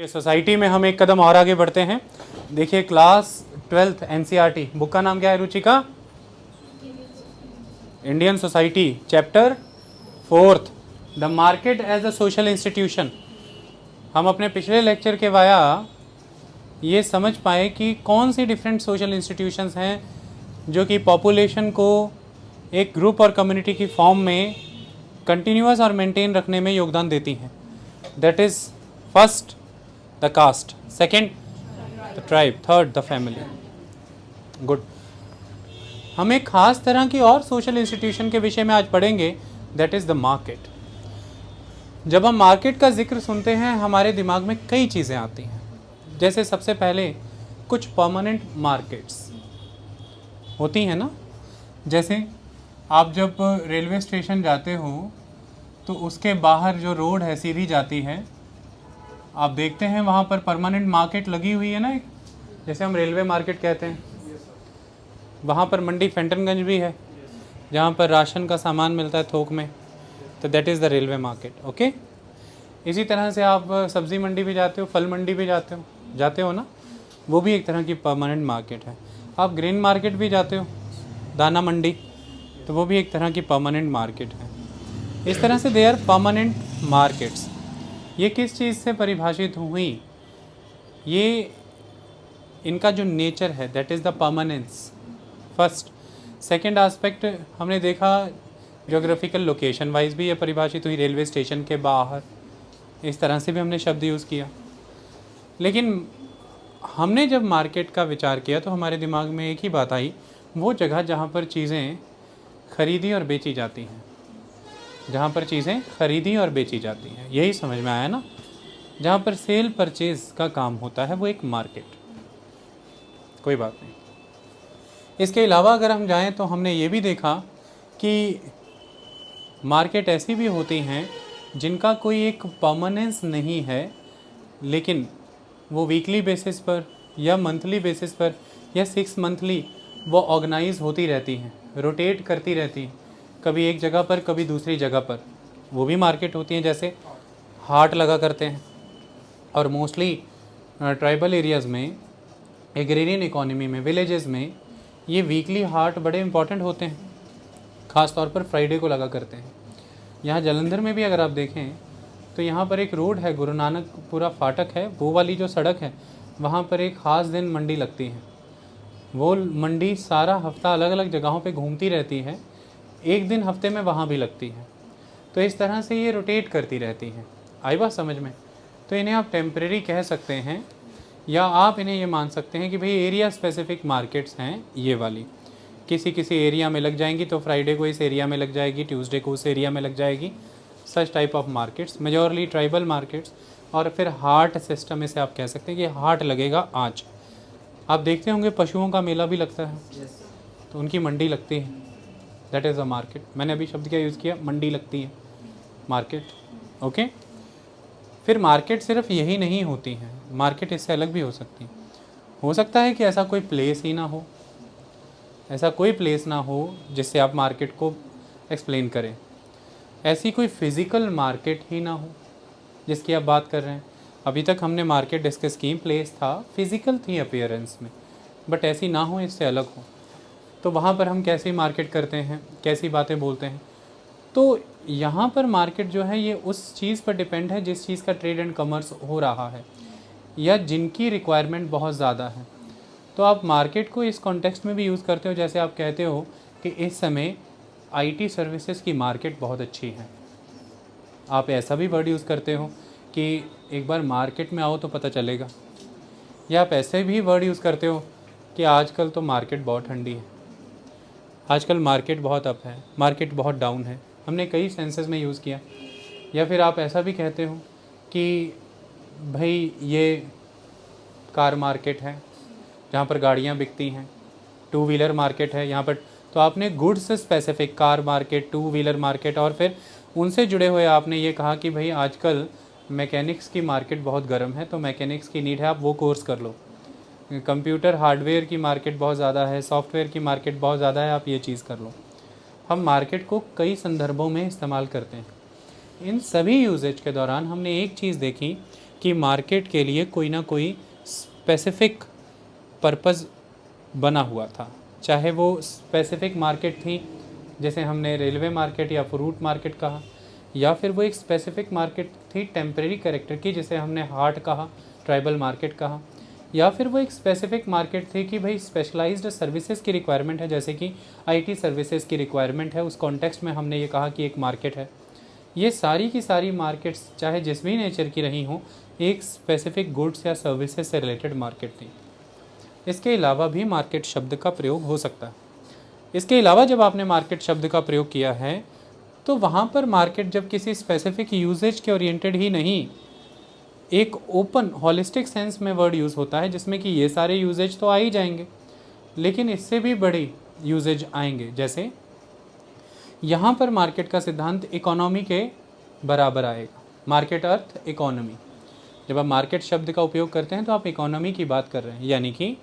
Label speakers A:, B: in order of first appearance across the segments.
A: Society में हम एक कदम और आगे बढ़ते हैं। देखिए क्लास 12th एनसीईआरटी बुक का नाम क्या है Ruchika? Indian society chapter 4th the market as a social institution. हम अपने पिछले लेक्चर के वाया ये समझ पाए कि कौन सी डिफरेंट सोशल इंस्टीट्यूशंस हैं जो कि पॉपुलेशन को एक ग्रुप और कम्युनिटी की फॉर्म में कंटिन्यूअस और मेंटेन रखने में योगदान देती हैं। That is first the caste, second the tribe, third the family. Good. हम एक खास तरह की और सोशल इंस्टीट्यूशन के विषय में आज पढ़ेंगे, दैट इज़ द मार्केट। जब हम मार्केट का जिक्र सुनते हैं हमारे दिमाग में कई चीज़ें आती हैं। जैसे सबसे पहले कुछ परमानेंट मार्केट्स होती हैं ना, जैसे आप जब रेलवे स्टेशन जाते हो तो उसके बाहर जो रोड है सीधी जाती है, आप देखते हैं वहाँ पर परमानेंट मार्केट लगी हुई है ना, एक जैसे हम रेलवे मार्केट कहते हैं। वहाँ पर मंडी फेंटनगंज भी है जहाँ पर राशन का सामान मिलता है थोक में, तो that is the railway market. Okay. इसी तरह से आप सब्ज़ी मंडी भी जाते हो, फल मंडी भी जाते हो ना, वो भी एक तरह की परमानेंट मार्केट है। आप ग्रेन मार्केट भी जाते हो, दाना मंडी, तो वो भी एक तरह की परमानेंट मार्केट है। इस तरह से दे आर परमानेंट मार्केट्स। ये किस चीज़ से परिभाषित हुई? ये इनका जो नेचर है that is the permanence first. Second aspect हमने देखा ज्योग्राफिकल लोकेशन वाइज भी ये परिभाषित हुई, रेलवे स्टेशन के बाहर, इस तरह से भी हमने शब्द यूज़ किया। लेकिन हमने जब मार्केट का विचार किया तो हमारे दिमाग में एक ही बात आई, वो जगह जहाँ पर चीज़ें खरीदी और बेची जाती हैं, जहाँ पर चीज़ें खरीदी और बेची जाती हैं, यही समझ में आया ना। जहाँ पर सेल परचेज का काम होता है वो एक मार्केट। कोई बात नहीं। इसके अलावा अगर हम जाएं तो हमने ये भी देखा कि मार्केट ऐसी भी होती हैं जिनका कोई एक परमानेंस नहीं है, लेकिन वो वीकली बेसिस पर या मंथली बेसिस पर या 6 मंथली वो ऑर्गेनाइज होती रहती हैं, रोटेट करती रहती हैं, कभी एक जगह पर कभी दूसरी जगह पर, वो भी मार्केट होती हैं। जैसे हाट लगा करते हैं, और मोस्टली ट्राइबल एरियाज़ में, एग्रेरियन इकोनॉमी में, विलेजेस में ये वीकली हाट बड़े इंपॉर्टेंट होते हैं, ख़ास तौर पर फ्राइडे को लगा करते हैं। यहाँ जालंधर में भी अगर आप देखें तो यहाँ पर एक रोड है, गुरु नानकपुरा फाटक है, वो वाली जो सड़क है वहाँ पर एक ख़ास दिन मंडी लगती है। वो मंडी सारा हफ्ता अलग अलग जगहों पे घूमती रहती है, एक दिन हफ्ते में वहाँ भी लगती है। तो इस तरह से ये रोटेट करती रहती हैं। आई बात समझ में? तो इन्हें आप टेम्परेरी कह सकते हैं, या आप इन्हें ये मान सकते हैं कि भाई एरिया स्पेसिफिक मार्केट्स हैं ये वाली। किसी किसी एरिया में लग जाएंगी तो फ्राइडे को इस एरिया में लग जाएगी, ट्यूसडे को उस एरिया में लग जाएगी, such type of markets, majorly tribal markets. और फिर हाट सिस्टम इसे आप कह सकते हैं कि हाट लगेगा आज। आप देखते होंगे पशुओं का मेला भी लगता है, तो उनकी मंडी लगती है, दैट इज़ अ मार्केट। मैंने अभी शब्द क्या यूज़ किया? मंडी लगती है, मार्केट। ओके। फिर मार्केट सिर्फ यही नहीं होती हैं, मार्केट इससे अलग भी हो सकती है। हो सकता है कि ऐसा कोई प्लेस ही ना हो, ऐसा कोई प्लेस ना हो जिससे आप मार्केट को एक्सप्लेन करें। ऐसी कोई फिज़िकल मार्केट ही ना हो जिसकी आप बात कर रहे हैं। अभी तक हमने मार्केट डिस्कस की, प्लेस था, फिज़िकल थी अपीयरेंस में, बट ऐसी ना हो, इससे अलग हो, तो वहाँ पर हम कैसी मार्केट करते हैं, कैसी बातें बोलते हैं। तो यहाँ पर मार्केट जो है ये उस चीज़ पर डिपेंड है जिस चीज़ का ट्रेड एंड कमर्स हो रहा है या जिनकी रिक्वायरमेंट बहुत ज़्यादा है। तो आप मार्केट को इस कॉन्टेक्स्ट में भी यूज़ करते हो, जैसे आप कहते हो कि इस समय आईटी सर्विसेज की मार्केट बहुत अच्छी है। आप ऐसा भी वर्ड यूज़ करते हो कि एक बार मार्केट में आओ तो पता चलेगा। या आप ऐसे भी वर्ड यूज़ करते हो कि आजकल तो मार्केट बहुत ठंडी है, आजकल मार्केट बहुत अप है, मार्केट बहुत डाउन है। हमने कई सेंसेस में यूज़ किया। या फिर आप ऐसा भी कहते हो कि भाई ये कार मार्केट है जहाँ पर गाड़ियाँ बिकती हैं, टू व्हीलर मार्केट है यहाँ पर। तो आपने goods specific, car market, two wheeler market, और फिर उनसे जुड़े हुए आपने ये कहा कि भाई आजकल मैकेनिक्स की मार्केट बहुत गर्म है, तो मैकेनिक्स की नीड है, आप वो कोर्स कर लो। कंप्यूटर हार्डवेयर की मार्केट बहुत ज़्यादा है, सॉफ्टवेयर की मार्केट बहुत ज़्यादा है, आप ये चीज़ कर लो। हम मार्केट को कई संदर्भों में इस्तेमाल करते हैं। इन सभी यूजेज के दौरान हमने एक चीज़ देखी कि मार्केट के लिए कोई ना कोई स्पेसिफिक पर्पस बना हुआ था, चाहे वो स्पेसिफिक मार्केट थी जैसे हमने रेलवे मार्केट या फ्रूट मार्केट कहा, या फिर वो एक स्पेसिफिक मार्केट थी टेम्परेरी कैरेक्टर की जिसे हमने हाट कहा, ट्राइबल मार्केट कहा, या फिर वो एक स्पेसिफिक मार्केट थी कि भाई स्पेशलाइज्ड सर्विसेज की रिक्वायरमेंट है, जैसे कि आईटी सर्विसेज की रिक्वायरमेंट है, उस कॉन्टेक्स्ट में हमने ये कहा कि एक मार्केट है। ये सारी की सारी मार्केट्स चाहे जिस भी नेचर की रही हों, एक स्पेसिफिक गुड्स या सर्विसेज से रिलेटेड मार्केट थी। इसके अलावा भी मार्केट शब्द का प्रयोग हो सकता है। इसके अलावा जब आपने मार्केट शब्द का प्रयोग किया है तो वहाँ पर मार्केट जब किसी स्पेसिफिक यूजेज के ओरिएंटेड ही नहीं, एक ओपन हॉलिस्टिक सेंस में वर्ड यूज़ होता है जिसमें कि ये सारे यूजेज तो आ ही जाएंगे, लेकिन इससे भी बड़ी यूजेज आएंगे। जैसे यहाँ पर मार्केट का सिद्धांत इकोनॉमी के बराबर आएगा। मार्केट अर्थ इकोनॉमी, जब आप मार्केट शब्द का उपयोग करते हैं तो आप इकोनॉमी की बात कर रहे हैं, यानी कि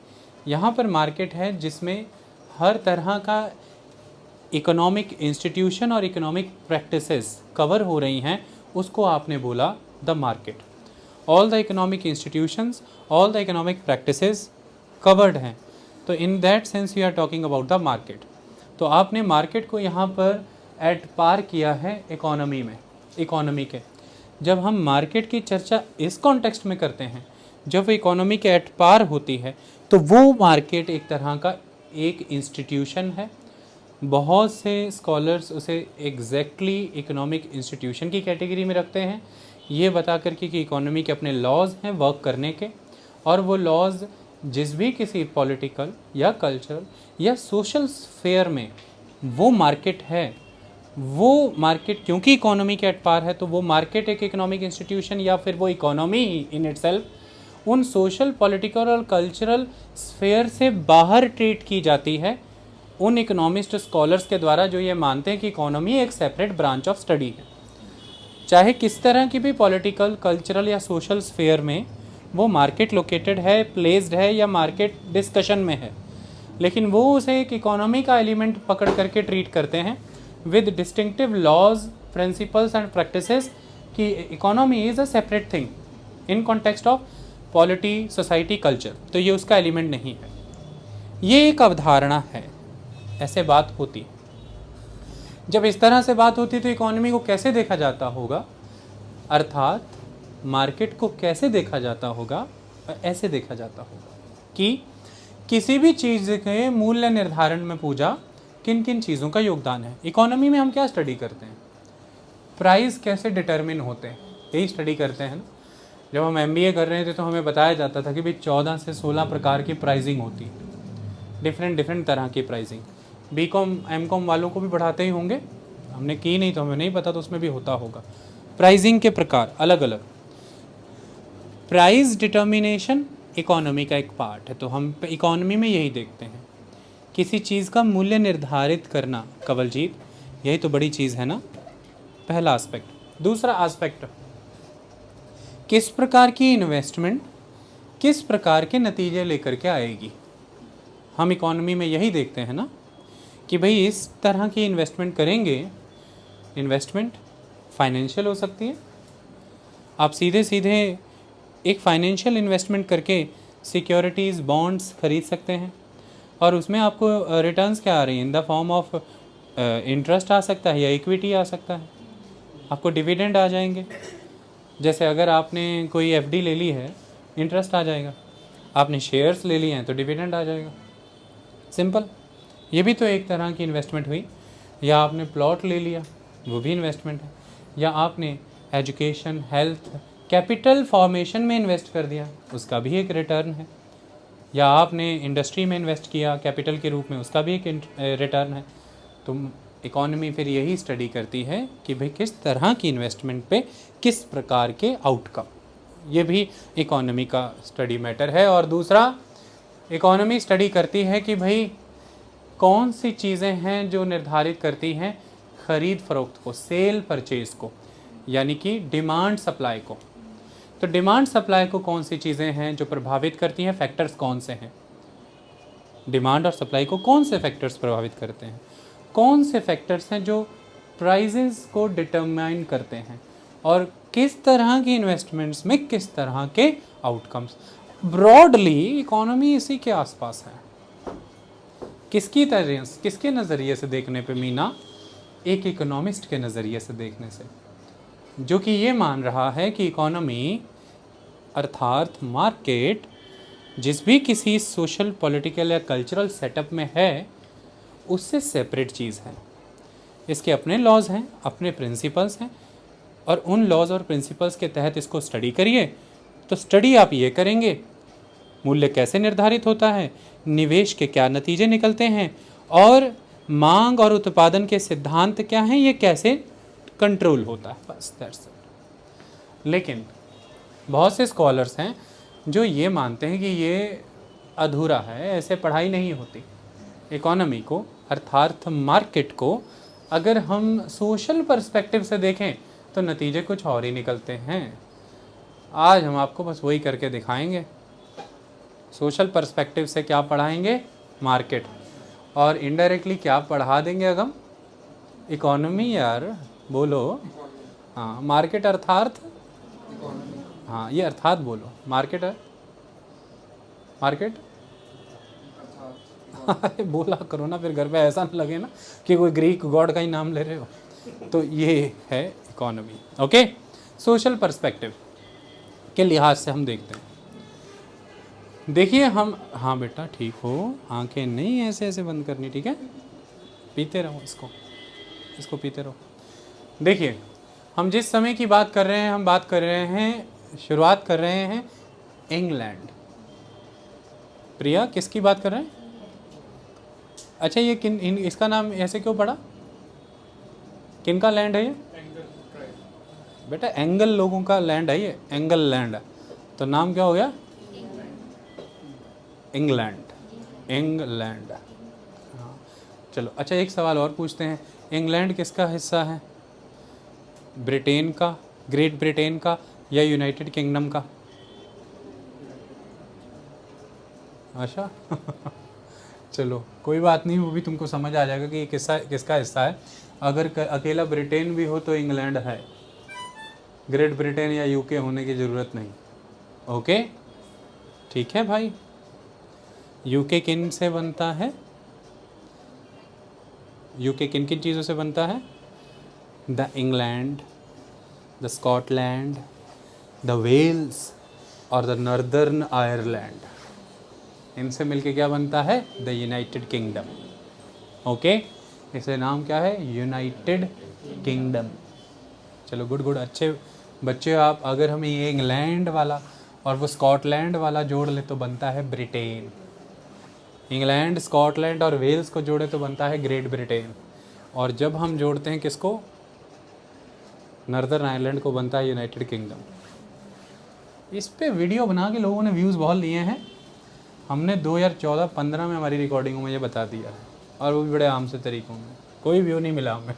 A: यहाँ पर मार्केट है जिसमें हर तरह का इकोनॉमिक इंस्टीट्यूशन और इकोनॉमिक प्रैक्टिसेस कवर हो रही हैं, उसको आपने बोला the market. All the economic institutions, all the economic practices covered हैं, तो in that sense we are talking about the market. तो आपने मार्केट को यहाँ पर एट पार किया है इकोनॉमी में, इकोनॉमी के। जब हम मार्केट की चर्चा इस कॉन्टेक्स्ट में करते हैं, जब वो इकोनॉमी के एट पार होती है, तो वो मार्केट एक तरह का एक इंस्टीट्यूशन है। बहुत से स्कॉलर्स उसे एग्जैक्टली इकोनॉमिक इंस्टीट्यूशन की कैटेगरी में रखते हैं, ये बता करके कि इकोनॉमी के अपने लॉज हैं वर्क करने के, और वो लॉज जिस भी किसी पॉलिटिकल या कल्चरल या सोशल स्फेयर में वो मार्केट है, वो मार्केट क्योंकि इकोनॉमी के एट पार है, तो वो मार्केट एक इकोनॉमिक इंस्टीट्यूशन या फिर वो इकोनॉमी ही इन इटसेल्फ उन सोशल, पॉलिटिकल और कल्चरल स्फेयर से बाहर ट्रीट की जाती है उन इकोनॉमिस्ट स्कॉलर्स के द्वारा जो ये मानते हैं कि इकोनॉमी एक सेपरेट ब्रांच ऑफ स्टडी है। चाहे किस तरह की भी पॉलिटिकल, कल्चरल या सोशल स्फेयर में वो मार्केट लोकेटेड है, प्लेस्ड है या मार्केट डिस्कशन में है, लेकिन वो उसे एक इकोनॉमी का एलिमेंट पकड़ करके ट्रीट करते हैं with distinctive laws, principles and practices कि economy is a separate thing in context of polity, society, culture. तो ये उसका एलिमेंट नहीं है, ये एक अवधारणा है, ऐसे बात होती। जब इस तरह से बात होती तो इकोनॉमी को कैसे देखा जाता होगा, अर्थात मार्केट को कैसे देखा जाता होगा, ऐसे देखा जाता होगा कि किसी भी चीज़ के मूल्य निर्धारण में पूजा किन किन चीज़ों का योगदान है। इकोनॉमी में हम क्या स्टडी करते हैं, प्राइस कैसे डिटरमिन होते हैं, यही स्टडी करते हैं ना। जब हम MBA कर रहे थे तो हमें बताया जाता था कि भाई 14 से 16 प्रकार की प्राइसिंग होती है, डिफरेंट तरह की प्राइसिंग। BCom MCom वालों को भी पढ़ाते ही होंगे, हमने की नहीं तो हमें नहीं पता, तो उसमें भी होता होगा। प्राइसिंग के प्रकार अलग अलग। प्राइस डिटर्मिनेशन इकोनॉमी का एक पार्ट है, तो हम इकोनॉमी में यही देखते हैं, किसी चीज़ का मूल्य निर्धारित करना। कवलजीत, यही तो बड़ी चीज़ है ना, पहला एस्पेक्ट। दूसरा एस्पेक्ट, किस प्रकार की इन्वेस्टमेंट किस प्रकार के नतीजे लेकर के आएगी। हम इकोनॉमी में यही देखते हैं ना कि भाई इस तरह की इन्वेस्टमेंट करेंगे, इन्वेस्टमेंट फाइनेंशियल हो सकती है, आप सीधे सीधे एक फाइनेंशियल इन्वेस्टमेंट करके सिक्योरिटीज़, बॉन्ड्स खरीद सकते हैं और उसमें आपको रिटर्न्स क्या आ रही हैं, in the form of interest आ सकता है या इक्विटी आ सकता है, आपको डिविडेंड आ जाएंगे। जैसे अगर आपने कोई FD ले ली है, इंटरेस्ट आ जाएगा, आपने शेयर्स ले लिए हैं तो डिविडेंड आ जाएगा, सिंपल। ये भी तो एक तरह की इन्वेस्टमेंट हुई। या आपने प्लॉट ले लिया, वो भी इन्वेस्टमेंट है। या आपने एजुकेशन, हेल्थ, कैपिटल फॉर्मेशन में इन्वेस्ट कर दिया, उसका भी एक रिटर्न है। या आपने इंडस्ट्री में इन्वेस्ट किया कैपिटल के रूप में, उसका भी एक रिटर्न है। तो इकोनॉमी फिर यही स्टडी करती है कि भाई किस तरह की इन्वेस्टमेंट पे किस प्रकार के आउटकम, ये भी इकोनॉमी का स्टडी मैटर है। और दूसरा, इकोनॉमी स्टडी करती है कि भाई कौन सी चीज़ें हैं जो निर्धारित करती हैं ख़रीद फरोख्त को, सेल परचेज़ को, यानी कि डिमांड सप्लाई को। तो डिमांड सप्लाई को कौन सी चीज़ें हैं जो प्रभावित करती हैं, फैक्टर्स कौन से हैं, डिमांड और सप्लाई को कौन से फैक्टर्स प्रभावित करते हैं, कौन से फैक्टर्स हैं जो प्राइजेस को डिटरमाइन करते हैं, और किस तरह की इन्वेस्टमेंट्स में किस तरह के आउटकम्स। ब्रॉडली इकोनॉमी इसी के आसपास है। किसके नज़रिए से देखने पे मीना? एक इकोनॉमिस्ट के नज़रिए से देखने से, जो कि ये मान रहा है कि इकोनॉमी अर्थात मार्केट जिस भी किसी सोशल, पॉलिटिकल या कल्चरल सेटअप में है उससे सेपरेट चीज़ है। इसके अपने लॉज हैं, अपने प्रिंसिपल्स हैं, और उन लॉज और प्रिंसिपल्स के तहत इसको स्टडी करिए। तो स्टडी आप ये करेंगे, मूल्य कैसे निर्धारित होता है, निवेश के क्या नतीजे निकलते हैं, और मांग और उत्पादन के सिद्धांत क्या हैं, ये कैसे कंट्रोल होता है, बस दैट्स इट। लेकिन बहुत से स्कॉलर्स हैं जो ये मानते हैं कि ये अधूरा है, ऐसे पढ़ाई नहीं होती। इकोनॉमी को अर्थात मार्केट को अगर हम सोशल पर्सपेक्टिव से देखें तो नतीजे कुछ और ही निकलते हैं। आज हम आपको बस वही करके दिखाएंगे। सोशल पर्सपेक्टिव से क्या पढ़ाएंगे? मार्केट। और इनडायरेक्टली क्या पढ़ा देंगे अगम? इकोनॉमी। यार बोलो। हाँ, मार्केट अर्थात, हाँ ये अर्थात बोलो। मार्केट है, मार्केट अरे बोला करो ना, फिर घर पे ऐसा ना लगे ना कि कोई ग्रीक गॉड का ही नाम ले रहे हो। तो ये है इकोनॉमी। ओके, सोशल पर्सपेक्टिव के लिहाज से हम देखते हैं। देखिए हम, हाँ बेटा ठीक हो, आंखें नहीं ऐसे ऐसे बंद करनी, ठीक है? पीते रहो इसको पीते रहो। देखिए हम जिस समय की बात कर रहे हैं, हम बात कर रहे हैं, शुरुआत कर रहे हैं इंग्लैंड। प्रिया किसकी बात कर रहे हैं? अच्छा ये इसका नाम ऐसे क्यों पड़ा? किन का लैंड है ये? बेटा एंगल लोगों का लैंड है ये, एंगल लैंड है। तो नाम क्या हो गया? इंग्लैंड। हाँ चलो, अच्छा एक सवाल और पूछते हैं, इंग्लैंड किसका हिस्सा है? ब्रिटेन का, ग्रेट ब्रिटेन का, या यूनाइटेड किंगडम का? अच्छा चलो कोई बात नहीं, वो भी तुमको समझ आ जाएगा कि ये किसका हिस्सा है। अगर अकेला ब्रिटेन भी हो तो इंग्लैंड है, ग्रेट ब्रिटेन या यूके होने की ज़रूरत नहीं। ओके ठीक है भाई। यूके किन से बनता है? यूके किन किन चीज़ों से बनता है? The England, the Scotland, the Wales और द नॉर्दर्न आयरलैंड, इनसे मिलके क्या बनता है? The United kingdom. ओके, इसे नाम क्या है? United kingdom. चलो गुड, अच्छे बच्चे आप। अगर हम ये इंग्लैंड वाला और वो स्कॉटलैंड वाला जोड़ ले तो बनता है ब्रिटेन। इंग्लैंड, स्कॉटलैंड और वेल्स को जोड़े तो बनता है ग्रेट ब्रिटेन। और जब हम जोड़ते हैं किसको? नॉर्दर्न आयरलैंड को, बनता है यूनाइटेड किंगडम। इस पे वीडियो बना के लोगों ने व्यूज़ बहुत लिए हैं। हमने 2014-15 में हमारी रिकॉर्डिंगों में ये बता दिया है, और वो भी बड़े आम से तरीक़ों में, कोई व्यू नहीं मिला हमें।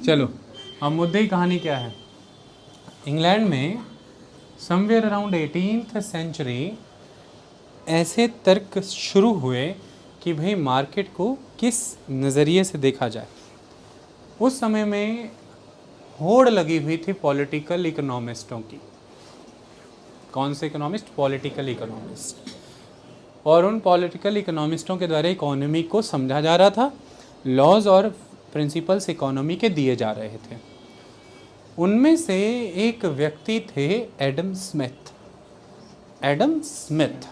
A: चलो अब मुद्दे की कहानी क्या है। इंग्लैंड में समवेयर अराउंड 18th सेंचुरी ऐसे तर्क शुरू हुए कि भाई मार्केट को किस नज़रिए से देखा जाए। उस समय में होड़ लगी हुई थी पॉलिटिकल इकोनॉमिस्टों की। कौन से इकोनॉमिस्ट? Political economist. और उन पॉलिटिकल इकोनॉमिस्टों के द्वारा इकोनॉमी को समझा जा रहा था, लॉज और प्रिंसिपल्स इकोनॉमी के दिए जा रहे थे। उनमें से एक व्यक्ति थे Adam Smith. Adam Smith,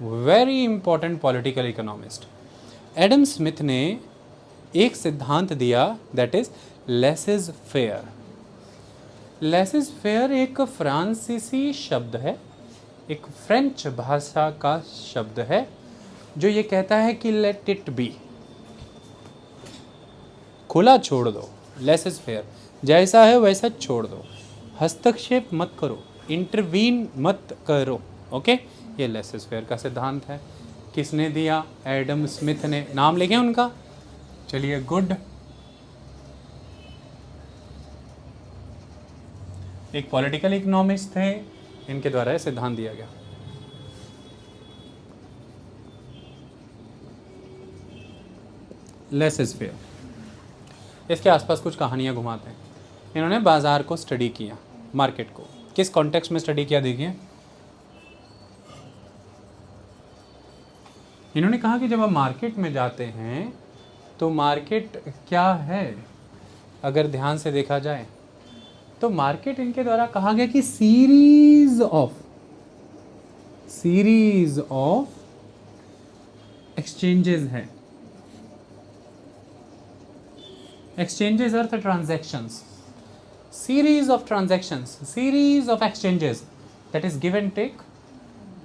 A: very important political economist. Adam Smith ने एक सिद्धांत दिया, that is laces fair. Laces fair एक फ्रांसीसी शब्द है, एक फ्रेंच भाषा का शब्द है, जो ये कहता है कि लेट इट बी, खुला छोड़ दो। लेसेस फेयर, जैसा है वैसा छोड़ दो, हस्तक्षेप मत करो, इंटरवीन मत करो। ओके, ये लेसेस फेयर का सिद्धांत है। किसने दिया? एडम स्मिथ ने। नाम लिखें उनका? चलिए गुड। एक पॉलिटिकल इकोनॉमिस्ट थे, इनके द्वारा सिद्धांत दिया गया। Laces fair. इसके आसपास कुछ कहानियां घुमाते हैं। इन्होंने बाज़ार को स्टडी किया, मार्केट को। किस कॉन्टेक्स्ट में स्टडी किया देखिए, इन्होंने कहा कि जब आप मार्केट में जाते हैं तो मार्केट क्या है, अगर ध्यान से देखा जाए तो मार्केट इनके द्वारा कहा गया कि सीरीज ऑफ एक्सचेंजेस है। Exchanges earth transactions, series of transactions, series of exchanges, that is give and take,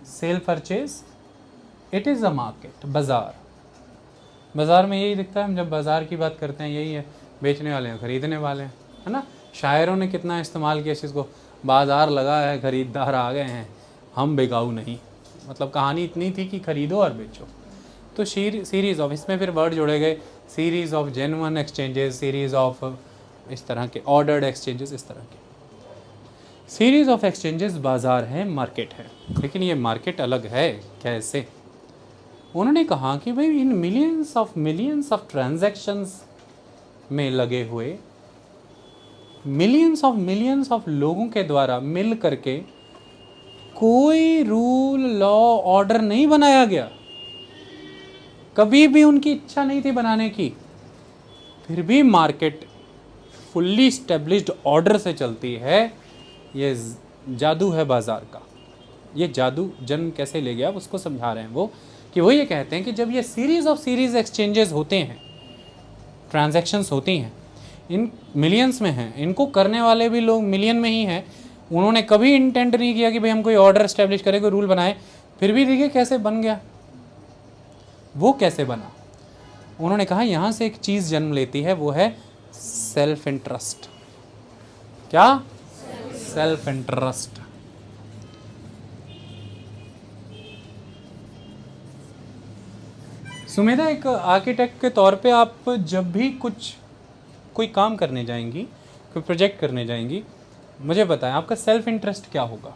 A: sale purchase, it is a market, बाज़ार। बाज़ार में यही दिखता है, हम जब बाज़ार की बात करते हैं यही है, बेचने वाले हैं, ख़रीदने वाले हैं, है ना। शायरों ने कितना इस्तेमाल किया इस चीज़ को, बाज़ार लगा है, ख़रीदार आ गए हैं, हम बिकाऊ नहीं। मतलब कहानी इतनी थी कि ख़रीदो और बेचो। तो सीरीज़ ऑफ, इसमें फिर वर्ड जोड़े गए, series of genuine exchanges, series of इस तरह के ऑर्डर्ड एक्सचेंजेस, इस तरह के सीरीज ऑफ एक्सचेंजेस बाज़ार है, मार्केट है। लेकिन ये मार्केट अलग है कैसे? उन्होंने कहा कि भाई इन मिलियंस ऑफ ट्रांजैक्शंस में लगे हुए मिलियंस ऑफ लोगों के द्वारा मिल करके कोई रूल, लॉ, ऑर्डर नहीं बनाया गया। कभी भी उनकी इच्छा नहीं थी बनाने की, फिर भी मार्केट फुल्ली स्टेब्लिश्ड ऑर्डर से चलती है। ये जादू है बाज़ार का। ये जादू जन्म कैसे ले गया उसको समझा रहे हैं वो, कि वो ये कहते हैं कि जब ये सीरीज एक्सचेंजेस होते हैं, ट्रांजैक्शंस होती हैं, इन मिलियंस में हैं, इनको करने वाले भी लोग मिलियन में ही हैं। उन्होंने कभी इंटेंट नहीं किया कि भाई हम कोई ऑर्डर इस्टेब्लिश करें, कोई रूल बनाए, फिर भी देखिए कैसे बन गया। वो कैसे बना? उन्होंने कहा यहाँ से एक चीज़ जन्म लेती है, वो है सेल्फ इंटरेस्ट। क्या? Self interest. सुमेधा, एक आर्किटेक्ट के तौर पे आप जब भी कोई काम करने जाएंगी, कोई प्रोजेक्ट करने जाएंगी, मुझे बताएं आपका सेल्फ इंटरेस्ट क्या होगा?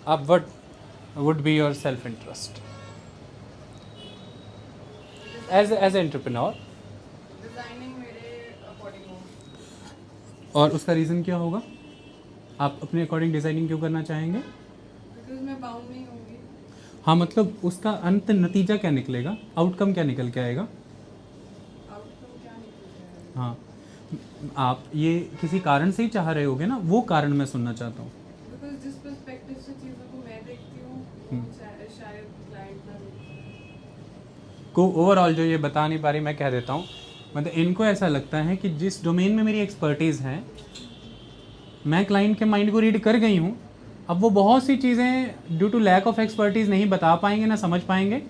A: आप what would be your self interest as entrepreneur? और उसका रीज़न क्या होगा? आप अपने अकॉर्डिंग डिज़ाइनिंग क्यों करना चाहेंगे?
B: बिकॉज़ मैं बाउंड नहीं होंगी।
A: हाँ, मतलब उसका अंत नतीजा क्या निकलेगा, आउटकम क्या निकल के आएगा?
B: आउटकम क्या निकलेगा?
A: हाँ, आप ये किसी कारण से ही चाह रहे होगे ना, वो कारण मैं सुनना चाहता हूँ।
B: बिकॉज़ जिस पर्सपेक्टिव से चीज़ों को मैं देखती हूँ शायद क्लाइंट ना देखे।
A: को ओवरऑल जो ये बता नहीं पा रही, मैं कह देता हूँ। मतलब इनको ऐसा लगता है कि जिस डोमेन में मेरी एक्सपर्टीज़ है, मैं क्लाइंट के माइंड को रीड कर गई हूँ, अब वो बहुत सी चीज़ें due to lack of expertise नहीं बता पाएंगे, ना समझ पाएंगे।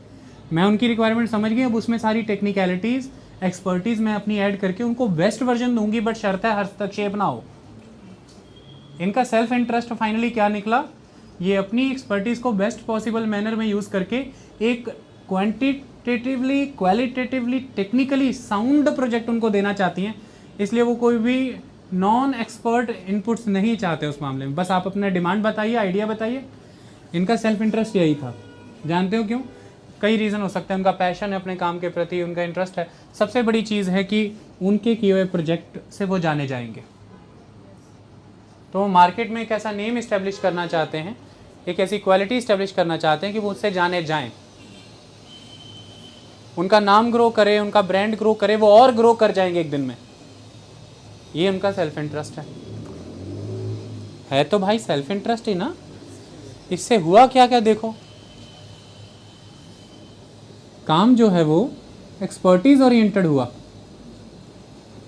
A: मैं उनकी रिक्वायरमेंट समझ गई, अब उसमें सारी टेक्निकलिटीज़, एक्सपर्टीज़ मैं अपनी ऐड करके उनको बेस्ट वर्जन दूंगी, बट शर्त है हस्तक्षेप ना हो। इनका सेल्फ इंटरेस्ट फाइनली क्या निकला? ये अपनी एक्सपर्टीज़ को बेस्ट पॉसिबल मैनर में यूज़ करके एक quantitatively, qualitatively, technically sound project उनको देना चाहती हैं। इसलिए वो कोई भी नॉन एक्सपर्ट इनपुट्स नहीं चाहते उस मामले में। बस आप अपना डिमांड बताइए, आइडिया बताइए। इनका सेल्फ इंटरेस्ट यही था। जानते हो क्यों? कई रीज़न हो सकते हैं। उनका पैशन है अपने काम के प्रति, उनका इंटरेस्ट है। सबसे बड़ी चीज़ है कि उनके किए हुए प्रोजेक्ट से वो जाने जाएंगे। तो वो मार्केट में एक ऐसा नेम इस्टेब्लिश करना चाहते हैं, एक ऐसी क्वालिटी इस्टेब्लिश करना चाहते हैं कि वो उससे जाने जाएं, उनका नाम ग्रो करे, उनका ब्रांड ग्रो करे, वो और ग्रो कर जाएंगे एक दिन में। ये उनका सेल्फ इंटरेस्ट है तो भाई सेल्फ इंटरेस्ट ही ना। इससे हुआ क्या क्या देखो, काम जो है वो एक्सपर्टीज ओरिएंटेड हुआ।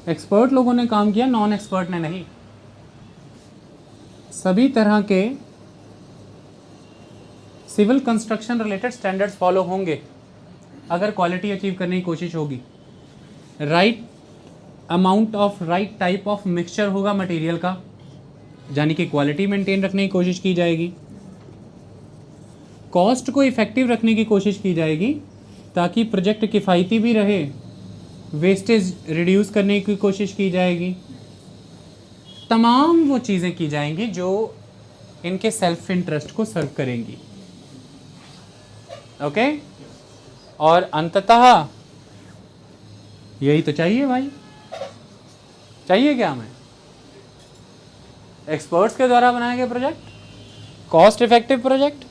A: एक्सपर्ट लोगों ने काम किया, नॉन एक्सपर्ट ने नहीं। सभी तरह के civil construction related standards follow होंगे अगर क्वालिटी अचीव करने की कोशिश होगी। Right amount of, right type of mixture होगा मटेरियल का, यानी कि क्वालिटी मेंटेन रखने की कोशिश की जाएगी। कॉस्ट को इफेक्टिव रखने की कोशिश की जाएगी ताकि प्रोजेक्ट किफ़ायती भी रहे। वेस्टेज रिड्यूस करने की कोशिश की जाएगी। तमाम वो चीज़ें की जाएंगी जो इनके सेल्फ इंटरेस्ट को सर्व करेंगी। ओके और अंततः यही तो चाहिए भाई। चाहिए क्या हमें? एक्सपर्ट्स के द्वारा बनाए गए project, cost effective project,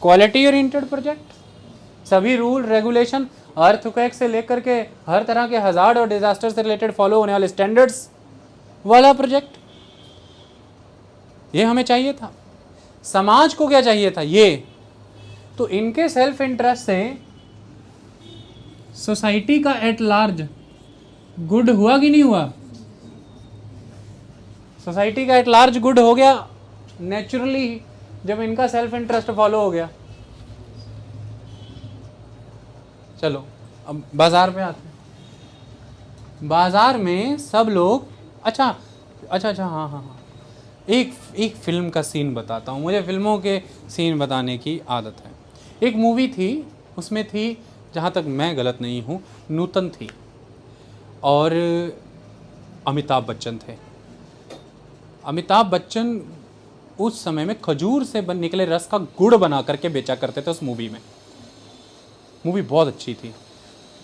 A: quality oriented project, सभी रूल रेगुलेशन, अर्थक्वेक से लेकर के हर तरह के हजार्ड और डिजास्टर से रिलेटेड फॉलो होने वाले स्टैंडर्ड्स वाला प्रोजेक्ट, ये हमें चाहिए था। समाज को क्या चाहिए था? ये तो इनके सेल्फ इंटरेस्ट से सोसाइटी का एट लार्ज गुड हुआ कि नहीं हुआ? सोसाइटी का एट लार्ज गुड हो गया नेचुरली जब इनका सेल्फ इंटरेस्ट फॉलो हो गया। चलो अब बाजार पे आते हैं। बाजार में सब लोग अच्छा, हाँ, एक फिल्म का सीन बताता हूँ। मुझे फिल्मों के सीन बताने की आदत है। एक मूवी थी, उसमें थी, जहाँ तक मैं गलत नहीं हूँ, नूतन थी और अमिताभ बच्चन थे। अमिताभ बच्चन उस समय में खजूर से निकले रस का गुड़ बना करके बेचा करते थे उस मूवी में। मूवी बहुत अच्छी थी,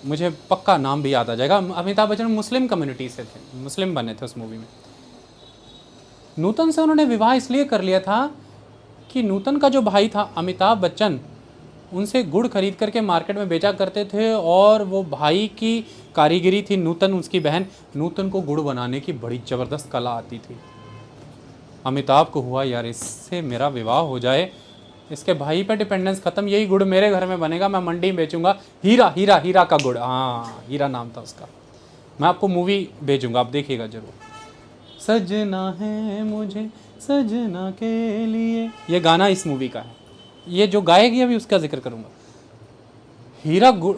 A: मुझे पक्का नाम भी याद आ जाएगा। अमिताभ बच्चन मुस्लिम कम्युनिटी से थे, मुस्लिम बने थे उस मूवी में। नूतन से उन्होंने विवाह इसलिए कर लिया था कि नूतन का जो भाई था अमिताभ बच्चन, उनसे गुड़ खरीद करके मार्केट में बेचा करते थे और वो भाई की कारीगरी थी, नूतन उसकी बहन, नूतन को गुड़ बनाने की बड़ी ज़बरदस्त कला आती थी। अमिताभ को हुआ यार इससे मेरा विवाह हो जाए, इसके भाई पे डिपेंडेंस ख़त्म, यही गुड़ मेरे घर में बनेगा, मैं मंडी में बेचूंगा। हीरा का गुड़, हाँ हीरा नाम था उसका। मैं आपको मूवी भेजूंगा, आप देखिएगा जरूर। सजना है मुझे सजना के लिए, ये गाना इस मूवी का है। ये जो गाएगी अभी उसका जिक्र करूंगा। हीरा गुड़,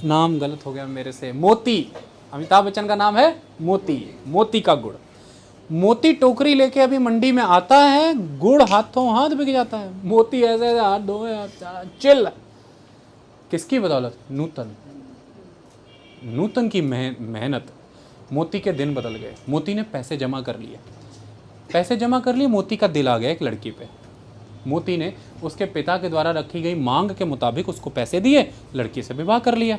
A: नाम गलत हो गया मेरे से, मोती, अमिताभ बच्चन का नाम है मोती, मोती का गुड़। मोती टोकरी लेके अभी मंडी में आता है, गुड़ हाथों हाथ बिक जाता है। मोती ऐसे ऐसे हाथ धोए, चिल। किसकी बदौलत? नूतन की मेहनत। मोती के दिन बदल गए। मोती ने पैसे जमा कर लिए, मोती का दिल आ गया एक लड़की पे। मोती ने उसके पिता के द्वारा रखी गई मांग के मुताबिक उसको पैसे दिए, लड़की से विवाह कर लिया।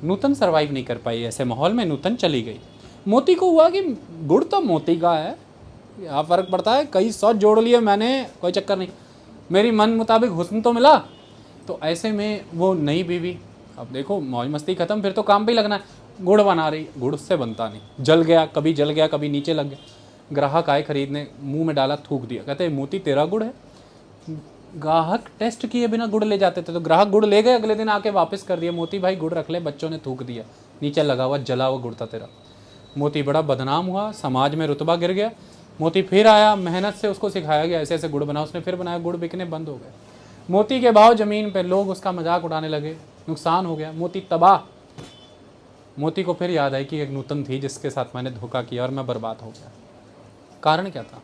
A: नूतन सरवाइव नहीं कर पाई ऐसे माहौल में, नूतन चली गई। मोती को हुआ कि गुड़ तो मोती का है, यहाँ फ़र्क पड़ता है, कई 100 जोड़ लिए मैंने, कोई चक्कर नहीं, मेरी मन मुताबिक हुस्न तो मिला। तो ऐसे में वो नई बीवी, अब देखो मौज मस्ती ख़त्म, फिर तो काम पे ही लगना है। गुड़ बना रही, गुड़ उससे बनता नहीं, जल गया, कभी नीचे लग गया। ग्राहक आए खरीदने, मुंह में डाला, थूक दिया, कहते मोती तेरा गुड़ है। ग्राहक टेस्ट किए बिना गुड़ ले जाते थे, तो ग्राहक गुड़ ले गए, अगले दिन आके वापस कर दिया, मोती भाई गुड़ रख ले, बच्चों ने थूक दिया, नीचे लगा हुआ जला हुआ गुड़ था तेरा। मोती बड़ा बदनाम हुआ, समाज में रुतबा गिर गया। मोती फिर आया, मेहनत से उसको सिखाया गया ऐसे ऐसे गुड़ बना, उसने फिर बनाया, गुड़ बिकने बंद हो गए। मोती के भाव ज़मीन पे, लोग उसका मजाक उड़ाने लगे, नुकसान हो गया, मोती तबाह। मोती को फिर याद आई कि एक नूतन थी जिसके साथ मैंने धोखा किया और मैं बर्बाद हो गया। कारण क्या था?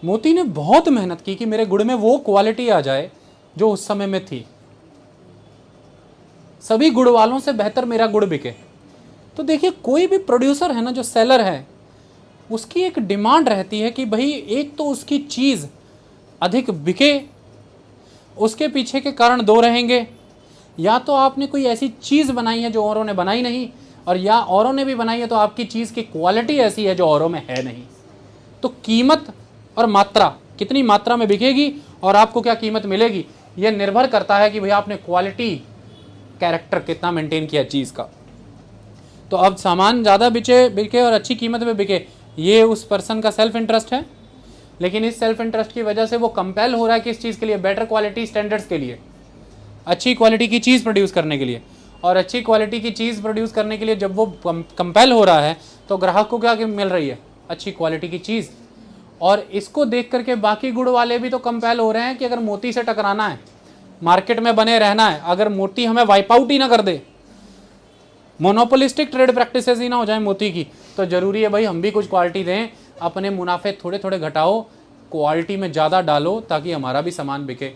A: मोती ने बहुत मेहनत की कि मेरे गुड़ में वो क्वालिटी आ जाए जो उस समय में थी, सभी गुड़ वालों से बेहतर मेरा गुड़ बिके। तो देखिए, कोई भी प्रोड्यूसर है ना, जो सेलर है, उसकी एक डिमांड रहती है कि भाई एक तो उसकी चीज़ अधिक बिके, उसके पीछे के कारण दो रहेंगे। या तो आपने कोई ऐसी चीज़ बनाई है जो औरों ने बनाई नहीं, और या औरों ने भी बनाई है तो आपकी चीज़ की क्वालिटी ऐसी है जो औरों में है नहीं। तो कीमत और मात्रा, कितनी मात्रा में बिकेगी और आपको क्या कीमत मिलेगी, यह निर्भर करता है कि भैया आपने क्वालिटी, कैरेक्टर कितना मेंटेन किया चीज़ का। तो अब सामान ज़्यादा बिके और अच्छी कीमत में बिके, ये उस पर्सन का सेल्फ इंटरेस्ट है। लेकिन इस सेल्फ इंटरेस्ट की वजह से वो कंपेल हो रहा है किस चीज़ के लिए? बेटर क्वालिटी स्टैंडर्ड्स के लिए, अच्छी क्वालिटी की चीज़ प्रोड्यूस करने के लिए। और अच्छी क्वालिटी की चीज़ प्रोड्यूस करने के लिए जब वो कंपेल हो रहा है तो ग्राहक को क्या मिल रही है? अच्छी क्वालिटी की चीज़। और इसको देख करके बाकी गुड़ वाले भी तो कंपेल हो रहे हैं कि अगर मोती से टकराना है, मार्केट में बने रहना है, अगर मोती हमें वाइप आउट ही ना कर दे, मोनोपोलिस्टिक ट्रेड प्रैक्टिसेस ही ना हो जाए मोती की, तो ज़रूरी है भाई हम भी कुछ क्वालिटी दें, अपने मुनाफे थोड़े थोड़े घटाओ, क्वालिटी में ज़्यादा डालो ताकि हमारा भी सामान बिके।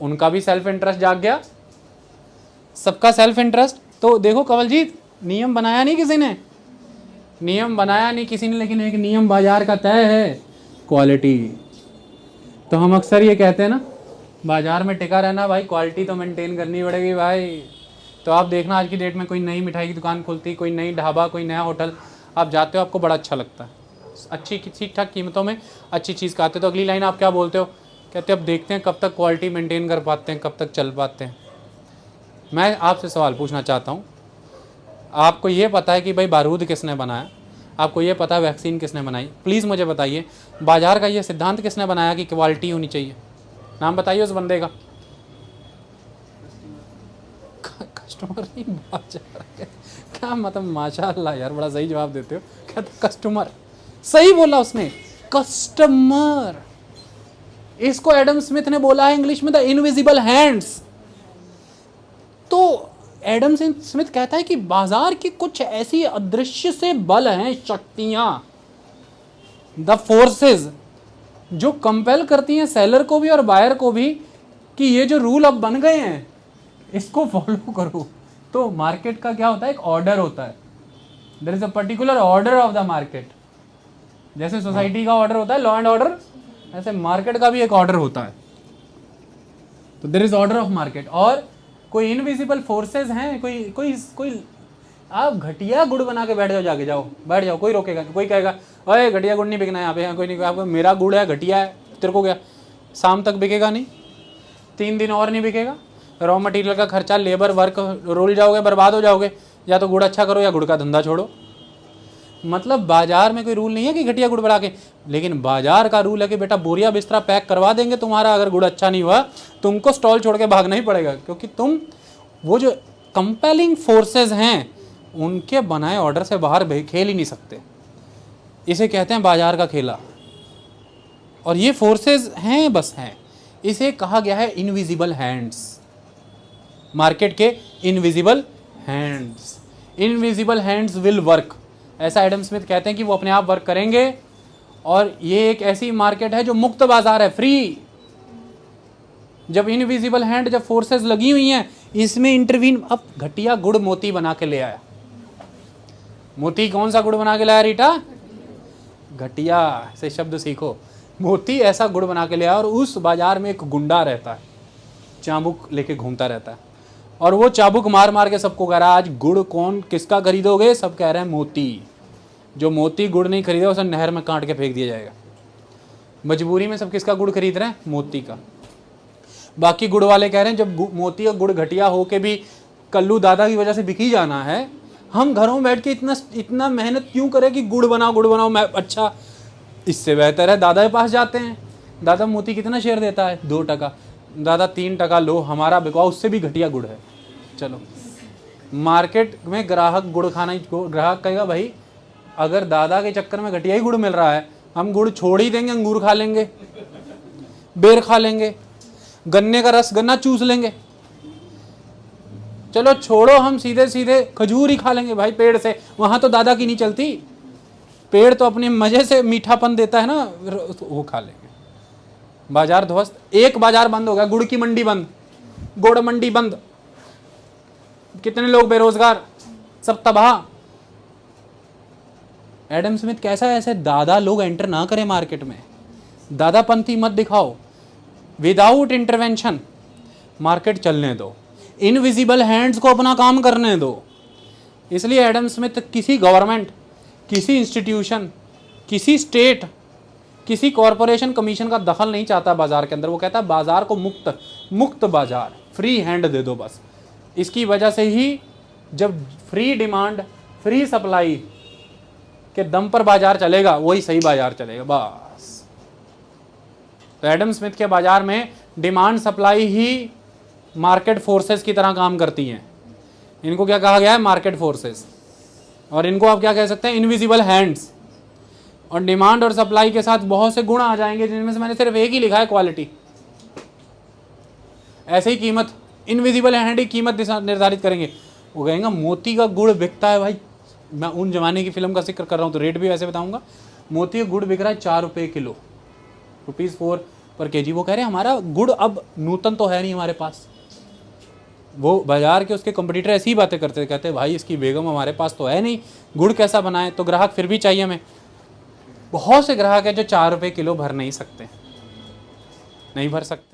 A: उनका भी सेल्फ इंटरेस्ट जाग गया, सबका सेल्फ इंटरेस्ट। तो देखो कंवलजीत, नियम बनाया नहीं किसी ने, लेकिन एक नियम बाजार का तय है, क्वालिटी। तो हम अक्सर ये कहते हैं ना, बाजार में टिका रहना भाई, क्वालिटी तो मेंटेन करनी पड़ेगी भाई। तो आप देखना आज की डेट में कोई नई मिठाई की दुकान खुलती, कोई नई ढाबा, कोई नया होटल, आप जाते हो आपको बड़ा अच्छा लगता है, अच्छी ठीक ठाक कीमतों में अच्छी चीज़ का आते। तो अगली लाइन आप क्या बोलते हो? कहते अब देखते हैं कब तक क्वालिटी मेंटेन कर पाते हैं, कब तक चल पाते हैं। मैं आपसे सवाल पूछना चाहता हूँ, आपको ये पता है कि भाई बारूद किसने बनाया, आपको ये पता है वैक्सीन किसने बनाई, प्लीज़ मुझे बताइए बाजार का ये सिद्धांत किसने बनाया कि क्वालिटी होनी चाहिए? नाम बताइए उस बंदे का। कस्टमर नहीं, बाजार। क्या मतलब, माशाअल्लाह यार, बड़ा सही जवाब देते हो। कहते कस्टमर, सही बोला उसने, कस्टमर। इसको एडम स्मिथ ने बोला है इंग्लिश में द इनविजिबल हैंड्स। तो एडम स्मिथ कहता है कि बाजार की कुछ ऐसी अदृश्य से बल हैं, शक्तियां, द फोर्सेस, जो कंपेल करती हैं सेलर को भी और बायर को भी कि ये जो रूल अब बन गए हैं इसको फॉलो करो। तो मार्केट का क्या होता है? एक ऑर्डर होता है, there is a particular order of the market. जैसे सोसाइटी का ऑर्डर होता है लॉ एंड ऑर्डर, ऐसे मार्केट का भी एक ऑर्डर होता है। तो there is order of market. और कोई इनविजिबल फोर्सेस हैं, कोई आप घटिया गुड़ बना के बैठ जाओ, जाके जाओ बैठ जाओ, कोई रोकेगा नहीं। कोई कहेगा अरे घटिया गुड़ नहीं बिकना है यहाँ पे, कोई नहीं कहेगा मेरा गुड़ है घटिया है, तेरे को क्या, शाम तक बिकेगा नहीं, 3 दिन और नहीं बिकेगा, रॉ मटेरियल का खर्चा, लेबर वर्क, रोल जाओगे, बर्बाद हो जाओगे। या तो गुड़ अच्छा करो या गुड़ का धंधा छोड़ो। मतलब बाजार में कोई रूल नहीं है कि घटिया गुड़ बढ़ा के, लेकिन बाजार का रूल है कि बेटा बोरिया बिस्तरा पैक करवा देंगे तुम्हारा, अगर गुड़ अच्छा नहीं हुआ तुमको स्टॉल छोड़ के भागना ही पड़ेगा, क्योंकि तुम वो जो कंपेलिंग फोर्सेस हैं उनके बनाए ऑर्डर से बाहर खेल ही नहीं सकते। इसे कहते हैं बाजार का खेला। और ये फोर्सेस हैं, बस हैं। इसे कहा गया है इनविजिबल हैंड्स, मार्केट के invisible hands. Invisible hands will work, ऐसा एडम स्मिथ कहते हैं कि वो अपने आप वर्क करेंगे। और ये एक ऐसी मार्केट है जो मुक्त बाजार है, फ्री। जब इनविजिबल हैंड, जब फोर्सेस लगी हुई हैं, इसमें इंटरवीन। अब घटिया गुड़ मोती बना के ले आया। मोती कौन सा गुड़ बना के लाया रीटा? घटिया से शब्द सीखो। मोती ऐसा गुड़ बना के ले आया, और उस बाजार में एक गुंडा रहता है, चाबुक लेके घूमता रहता है, और वो चाबुक मार मार के सबको कह रहा है आज गुड़ कौन किसका खरीदोगे? सब कह रहे हैं मोती। जो मोती गुड़ नहीं खरीदा उसे नहर में काट के फेंक दिया जाएगा। मजबूरी में सब किसका गुड़ खरीद रहे हैं? मोती का। बाकी गुड़ वाले कह रहे हैं जब मोती और गुड़ घटिया हो के भी कल्लू दादा की वजह से बिकी जाना है, हम घरों में बैठ के इतना मेहनत क्यों करें कि गुड़ बनाओ मैं अच्छा, इससे बेहतर है दादा के पास जाते हैं। दादा मोती कितना शेयर देता है? 2 टका। दादा 3 टका लो, हमारा बिकवाओ, उससे भी घटिया गुड़ है। चलो मार्केट में ग्राहक गुड़ खाना ही, ग्राहक कहेगा भाई अगर दादा के चक्कर में घटिया ही गुड़ मिल रहा है, हम गुड़ छोड़ ही देंगे, अंगूर खा लेंगे, बेर खा लेंगे, गन्ने का रस गन्ना चूस लेंगे। चलो छोड़ो, हम सीधे सीधे खजूर ही खा लेंगे भाई पेड़ से, वहां तो दादा की नहीं चलती। पेड़ तो अपने मजे से मीठापन देता है ना, वो खा लेंगे। बाजार ध्वस्त। एक बाजार बंद हो गया, गुड़ की मंडी बंद, गुड़ मंडी बंद, कितने लोग बेरोजगार, सब तबाह। एडम स्मिथ कैसा है? ऐसे दादा लोग एंटर ना करें मार्केट में, दादापंथी मत दिखाओ। विदाउट इंटरवेंशन मार्केट चलने दो, इनविजिबल हैंड्स को अपना काम करने दो। इसलिए एडम स्मिथ किसी गवर्नमेंट, किसी इंस्टीट्यूशन, किसी स्टेट, किसी कॉरपोरेशन, कमीशन का दखल नहीं चाहता बाजार के अंदर। वो कहता है बाजार को मुक्त बाजार, फ्री हैंड दे दो बस। इसकी वजह से ही जब फ्री डिमांड, फ्री सप्लाई के दम पर बाजार चलेगा, वही सही बाजार चलेगा बस। तो एडम स्मिथ के बाजार में डिमांड सप्लाई ही मार्केट फोर्सेस की तरह काम करती हैं। इनको क्या कहा गया है? Market forces. और इनको आप क्या कह सकते हैं? Invisible hands. और डिमांड और सप्लाई के साथ बहुत से गुण आ जाएंगे, जिनमें से मैंने सिर्फ एक ही लिखा है, क्वालिटी। ऐसे ही कीमत, इनविजिबल हैंड ही कीमत निर्धारित करेंगे। वो कहेंगे मोती का गुड़ बिकता है भाई, मैं उन जमाने की फिल्म का जिक्र कर रहा हूँ तो रेट भी वैसे बताऊंगा। मोती का गुड़ बिक रहा है 4 रुपये किलो, ₹4 पर केजी। वो कह रहे हैं हमारा गुड़ अब नूतन तो है नहीं हमारे पास। वो बाजार के उसके कंपटीटर ऐसी ही बातें करते थे, कहते भाई इसकी बेगम हमारे पास तो है नहीं, गुड़ कैसा बनाए? तो ग्राहक फिर भी चाहिए हमें। बहुत से ग्राहक हैं जो 4 रुपये किलो भर नहीं सकते, नहीं भर सकते।